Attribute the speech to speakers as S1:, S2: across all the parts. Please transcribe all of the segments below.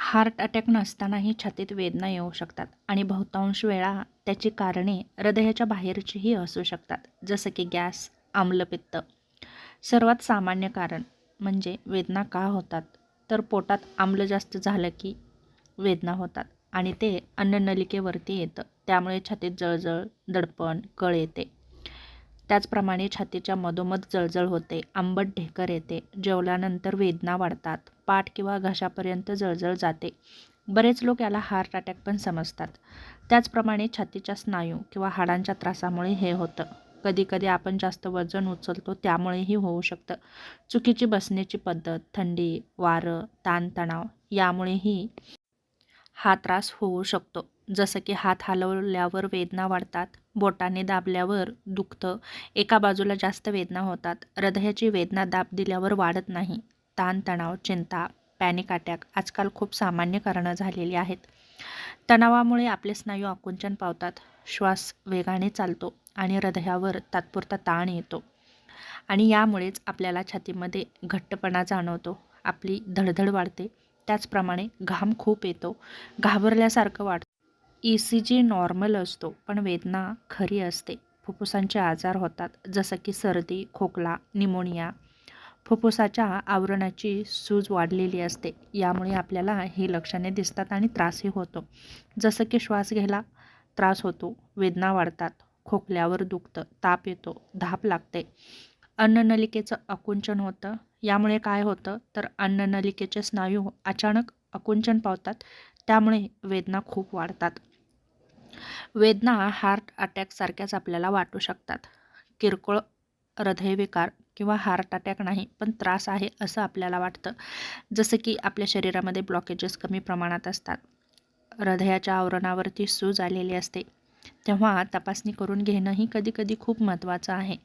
S1: Heart attack नसतानाही छातीत वेदना येऊ शकतात आणि बहुतांश वेळा त्याची कारणे हृदयाच्या बाहेरचीही असू शकतात, जसं की गॅस, आम्लपित्त. सर्वात सामान्य कारण म्हणजे वेदना का होतात, तर पोटात आम्ल जास्त झालं की वेदना होतात आणि ते अन्ननलिकेवरती येतं. त्यामुळे छातीत जळजळ, दडपण, कळ येते. त्याचप्रमाणे छातीच्या मधोमध जळजळ होते, आंबट ढेकर येते, जेवल्यानंतर वेदना वाढतात, पाठ किंवा घशापर्यंत जळजळ जाते. बरेच लोक याला हार्ट अटॅक पण समजतात. त्याचप्रमाणे छातीच्या स्नायू किंवा हाडांच्या त्रासामुळे हे होतं. कधीकधी आपण जास्त वजन उचलतो त्यामुळेही होऊ शकतं. चुकीची बसण्याची पद्धत, थंडी, वारं, ताणतणाव यामुळेही हा त्रास होऊ शकतो. जसं की हात हलवल्यावर वेदना वाढतात, बोटाने दाबल्यावर दुखतं, एका बाजूला जास्त वेदना होतात, हृदयाची वेदना दाब दिल्यावर वाढत नाही. ताणतणाव, चिंता, पॅनिक अटॅक आजकाल खूप सामान्य कारणं झालेली आहेत. तणावामुळे आपले स्नायू आकुंचन पावतात, श्वास वेगाने चालतो आणि हृदयावर तात्पुरता ताण येतो आणि यामुळेच आपल्याला छातीमध्ये घट्टपणा जाणवतो, आपली धडधड वाढते. त्याचप्रमाणे घाम खूप येतो, घाबरल्यासारखं वाटतं. ECG नॉर्मल असतो, पण वेदना खरी असते. फुफ्फुसांचे आजार होतात, जसं की सर्दी, खोकला, निमोनिया. फुफ्फुसाच्या आवरणाची सूज वाढलेली असते, यामुळे आपल्याला ही लक्षणे दिसतात आणि त्रासही होतो. जसं की श्वास घ्यायला त्रास होतो, वेदना वाढतात, खोकल्यावर दुखतं, ताप येतो, धाप लागते. अन्ननलिकेचं आकुंचन होतं. यामुळे काय होतं, तर अन्ननलिकेचे स्नायू अचानक आकुंचन पावतात, त्यामुळे वेदना खूप वाढतात. वेदना हार्ट अटॅकसारख्याच आपल्याला वाटू शकतात. किरकोळ हृदयविकार किंवा हार्ट अटॅक नाही, पण त्रास आहे असं आपल्याला वाटतं. जसं की आपल्या शरीरामध्ये ब्लॉकेजेस कमी प्रमाणात असतात, हृदयाच्या आवरणावरती सूज आलेली असते, तेव्हा तपासणी करून घेणंही कधीकधी खूप महत्त्वाचं आहे.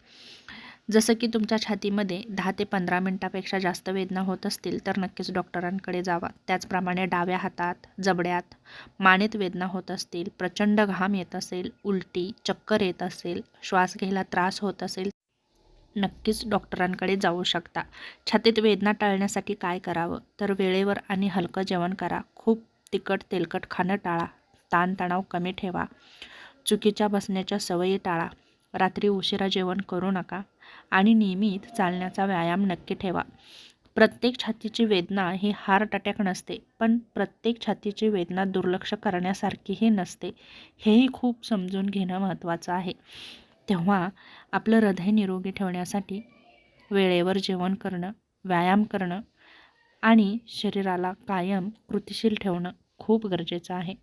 S1: जसं की तुमच्या छातीमध्ये 10 ते 15 मिनिटापेक्षा जास्त वेदना होत असतील तर नक्कीच डॉक्टरांकडे जावा. त्याचप्रमाणे डाव्या हातात, जबड्यात, मानेत वेदना होत असतील, प्रचंड घाम येत असेल, उलटी, चक्कर येत असेल, श्वास घ्यायला त्रास होत असेल, नक्कीच डॉक्टरांकडे जाऊ शकता. छातीत वेदना टाळण्यासाठी काय करावं, तर वेळेवर आणि हलकं जेवण करा. खूप तिखट तेलकट खाणं टाळा. ताणतणाव कमी ठेवा. चुकीच्या बसण्याच्या सवयी टाळा. रात्री उशिरा जेवण करू नका आणि नियमित चालण्याचा व्यायाम नक्की ठेवा. प्रत्येक छातीची वेदना ही हार्ट अटॅक नसते, पण प्रत्येक छातीची वेदना दुर्लक्ष करण्यासारखीही नसते. हेही खूप समजून घेणं महत्त्वाचं आहे. तेव्हा आपलं हृदय निरोगी ठेवण्यासाठी वेळेवर जेवण करणं, व्यायाम करणं आणि शरीराला कायम कृतिशील ठेवणं खूप गरजेचं आहे.